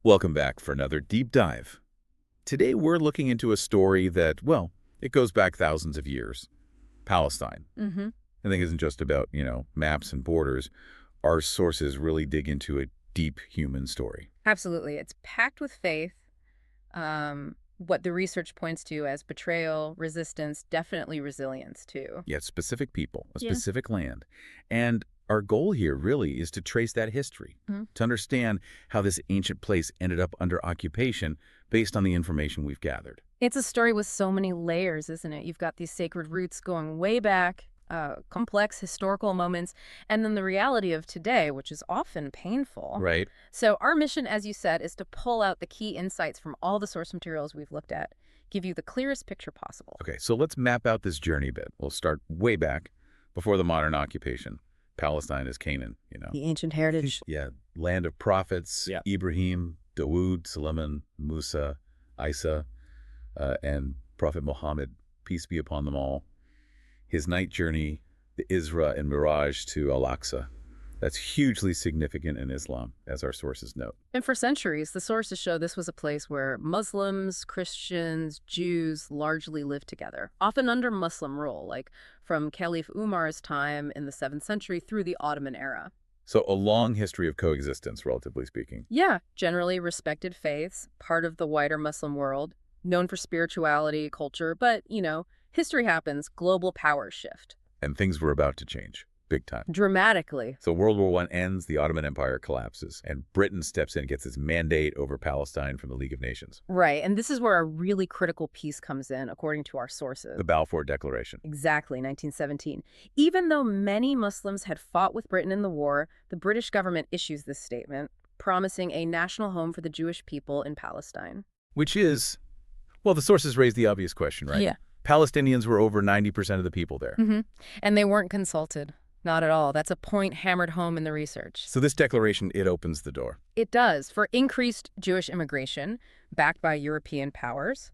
Welcome back for another deep dive. Today we're looking into a story that, well, it goes back thousands of years. Palestine. Mm-hmm. I think isn't just about, maps and borders. Our sources really dig into a deep human story. Absolutely. It's packed with faith. What the research points to as betrayal, resistance, definitely resilience, too. Yet specific people, a Yeah. specific land. And our goal here really is to trace that history, Mhm. to understand how this ancient place ended up under occupation based on the information we've gathered. It's a story with so many layers, isn't it? You've got these sacred roots going way back, complex historical moments, and then the reality of today, which is often painful. Right. So our mission, as you said, is to pull out the key insights from all the source materials we've looked at, give you the clearest picture possible. Okay, so let's map out this journey a bit. We'll start way back before the modern occupation. Palestine is Canaan. The ancient heritage. Yeah, land of prophets, Yeah. Ibrahim, Dawood, Suleiman, Musa, Isa, and Prophet Muhammad, peace be upon them all. His night journey, the Isra and Miraj to Al-Aqsa. That's hugely significant in Islam, as our sources note. And for centuries, the sources show this was a place where Muslims, Christians, Jews largely lived together, often under Muslim rule, like from Caliph Umar's time in the 7th century through the Ottoman era. So a long history of coexistence, relatively speaking. Yeah, generally respected faiths, part of the wider Muslim world, known for spirituality, culture, but, history happens, global powers shift. And things were about to change, big time. Dramatically. So World War I ends, the Ottoman Empire collapses, and Britain steps in and gets its mandate over Palestine from the League of Nations. Right, and this is where a really critical piece comes in, according to our sources. The Balfour Declaration. Exactly, 1917. Even though many Muslims had fought with Britain in the war, the British government issues this statement, promising a national home for the Jewish people in Palestine. Which is, well, the sources raise the obvious question, right? Yeah. Palestinians were over 90% of the people there. Mm-hmm. And they weren't consulted. Not at all. That's a point hammered home in the research. So this declaration, it opens the door. It does, for increased Jewish immigration, backed by European powers.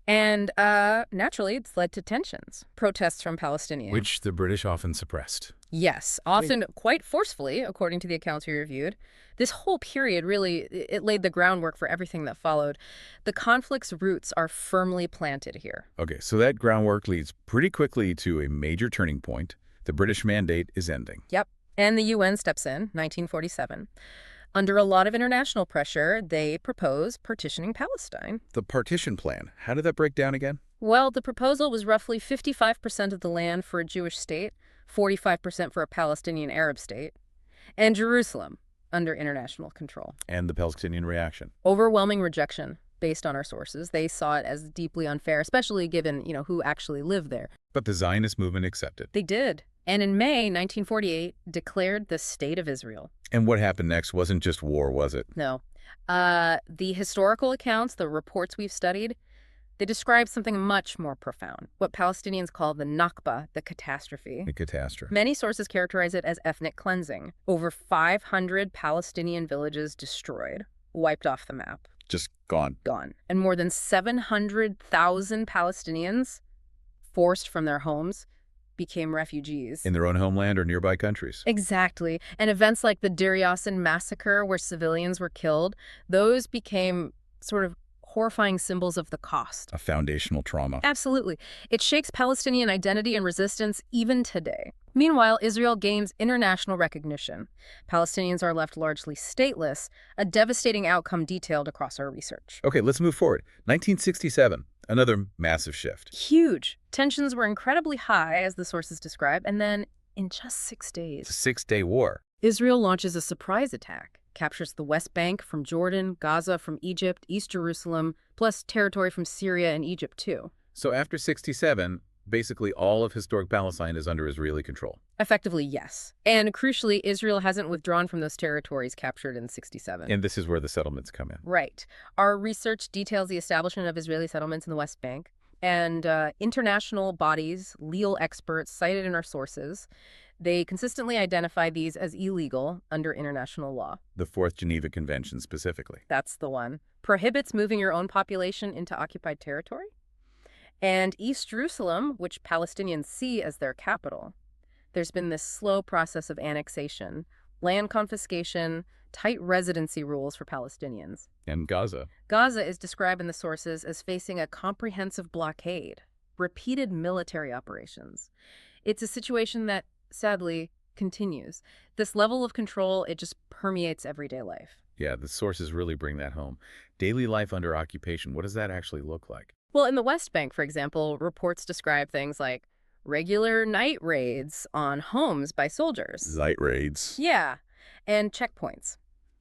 And naturally, it's led to tensions, protests from Palestinians. Which the British often suppressed. Yes, often quite forcefully, according to the accounts we reviewed. This whole period really, it laid the groundwork for everything that followed. The conflict's roots are firmly planted here. Okay, so that groundwork leads pretty quickly to a major turning point. The British mandate is ending. Yep, and the UN steps in, 1947. Under a lot of international pressure, they propose partitioning Palestine. The partition plan, how did that break down again? Well, the proposal was roughly 55% of the land for a Jewish state, 45% for a Palestinian Arab state, and Jerusalem under international control. And the Palestinian reaction. Overwhelming rejection, based on our sources. They saw it as deeply unfair, especially given, who actually lived there. But the Zionist movement accepted. They did. And in May 1948, declared the State of Israel. And what happened next wasn't just war, was it? No. The historical accounts, the reports we've studied, they describe something much more profound, what Palestinians call the Nakba, the catastrophe. A catastrophe. Many sources characterize it as ethnic cleansing. Over 500 Palestinian villages destroyed, wiped off the map. Just gone. Gone. And more than 700,000 Palestinians, forced from their homes, became refugees. In their own homeland or nearby countries. Exactly. And events like the Deir Yassin massacre, where civilians were killed, those became sort of horrifying symbols of the cost. A foundational trauma. Absolutely. It shakes Palestinian identity and resistance even today. Meanwhile, Israel gains international recognition. Palestinians are left largely stateless, a devastating outcome detailed across our research. Okay, let's move forward. 1967, another massive shift. Huge. Tensions were incredibly high, as the sources describe, and then in just 6 days, It's a 6-day war. Israel launches a surprise attack, captures the West Bank from Jordan, Gaza from Egypt, East Jerusalem, plus territory from Syria and Egypt too. So after 67, basically all of historic Palestine is under Israeli control. Effectively, yes. And crucially, Israel hasn't withdrawn from those territories captured in 67. And this is where the settlements come in. Right. Our research details the establishment of Israeli settlements in the West Bank, and international bodies, legal experts cited in our sources, they consistently identify these as illegal under international law. The Fourth Geneva Convention specifically. That's the one. Prohibits moving your own population into occupied territory. And East Jerusalem, which Palestinians see as their capital, there's been this slow process of annexation, land confiscation, tight residency rules for Palestinians. And Gaza. Gaza is described in the sources as facing a comprehensive blockade, repeated military operations. It's a situation that, sadly, continues. This level of control, it just permeates everyday life. Yeah, the sources really bring that home. Daily life under occupation, what does that actually look like? Well, in the West Bank, for example, reports describe things like regular night raids on homes by soldiers. Light raids. Yeah, and checkpoints.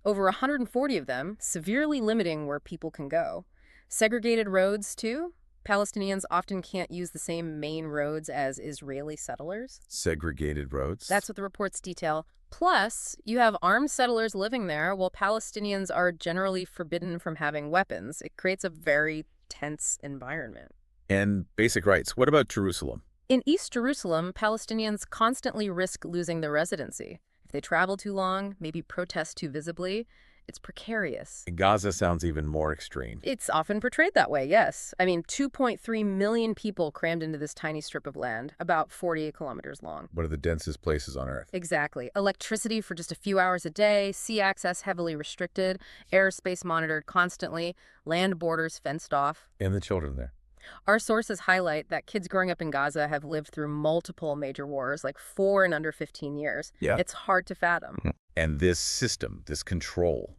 Over 140 of them, severely limiting where people can go. Segregated roads, too. Palestinians often can't use the same main roads as Israeli settlers. Segregated roads. That's what the reports detail. Plus, you have armed settlers living there while Palestinians are generally forbidden from having weapons. It creates a very tense environment. And basic rights. What about Jerusalem? In East Jerusalem, Palestinians constantly risk losing their residency. If they travel too long, maybe protest too visibly, it's precarious. Gaza sounds even more extreme. It's often portrayed that way, yes. I mean, 2.3 million people crammed into this tiny strip of land, about 48 kilometers long. One of the densest places on Earth. Exactly. Electricity for just a few hours a day, sea access heavily restricted, airspace monitored constantly, land borders fenced off. And the children there. Our sources highlight that kids growing up in Gaza have lived through multiple major wars, like 4 and under 15 years. Yeah. It's hard to fathom. And this system, this control,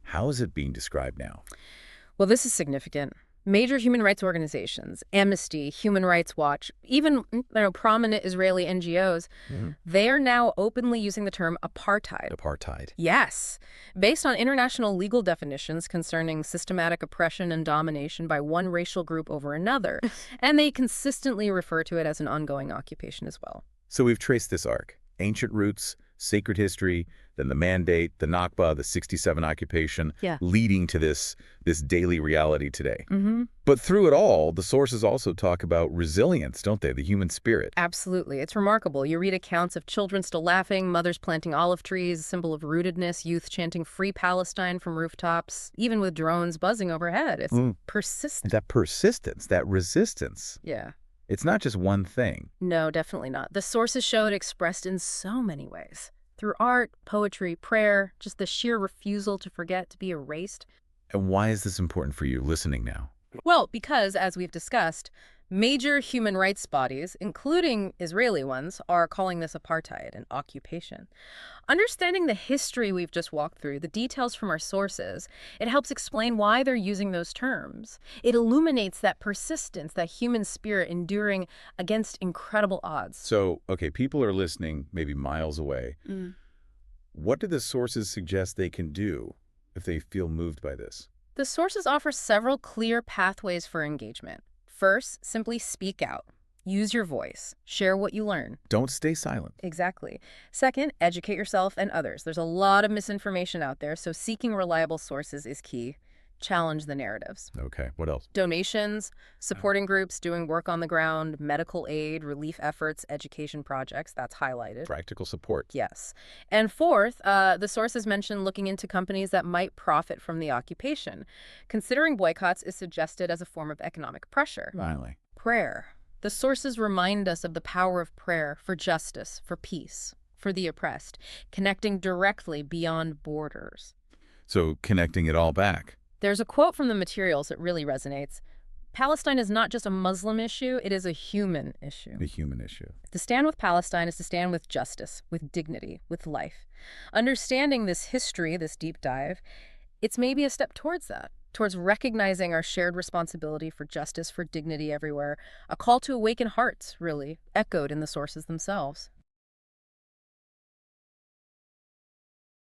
how is it being described now? Well, this is significant. Major human rights organizations, Amnesty, Human Rights Watch, even prominent Israeli NGOs, they are now openly using the term apartheid. Apartheid. Yes, based on international legal definitions concerning systematic oppression and domination by one racial group over another, and they consistently refer to it as an ongoing occupation as well. So we've traced this arc. Ancient roots, sacred history, then the Mandate, the Nakba, the 67 occupation, leading to this daily reality today. But through it all, the sources also talk about resilience, don't they? The human spirit. Absolutely. It's remarkable. You read accounts of children still laughing, mothers planting olive trees, a symbol of rootedness, youth chanting Free Palestine from rooftops, even with drones buzzing overhead. It's persistent. That persistence, that resistance. Yeah. It's not just one thing. No, definitely not. The sources show it expressed in so many ways. Through art, poetry, prayer, just the sheer refusal to forget, to be erased. And why is this important for you listening now? Well, because, as we've discussed, major human rights bodies, including Israeli ones, are calling this apartheid, an occupation. Understanding the history we've just walked through, the details from our sources, it helps explain why they're using those terms. It illuminates that persistence, that human spirit enduring against incredible odds. So, okay, people are listening maybe miles away. What do the sources suggest they can do if they feel moved by this? The sources offer several clear pathways for engagement. First, simply speak out. Use your voice. Share what you learn. Don't stay silent. Exactly. Second, educate yourself and others. There's a lot of misinformation out there, so seeking reliable sources is key. Challenge the narratives. Okay, what else? Donations, supporting groups, doing work on the ground, medical aid, relief efforts, education projects, that's highlighted. Practical support. Yes. And fourth, the sources mention looking into companies that might profit from the occupation. Considering boycotts is suggested as a form of economic pressure. Finally. Prayer. The sources remind us of the power of prayer for justice, for peace, for the oppressed, connecting directly beyond borders. So connecting it all back. There's a quote from the materials that really resonates. Palestine is not just a Muslim issue, it is a human issue. A human issue. To stand with Palestine is to stand with justice, with dignity, with life. Understanding this history, this deep dive, it's maybe a step towards that, towards recognizing our shared responsibility for justice, for dignity everywhere. A call to awaken hearts, really, echoed in the sources themselves.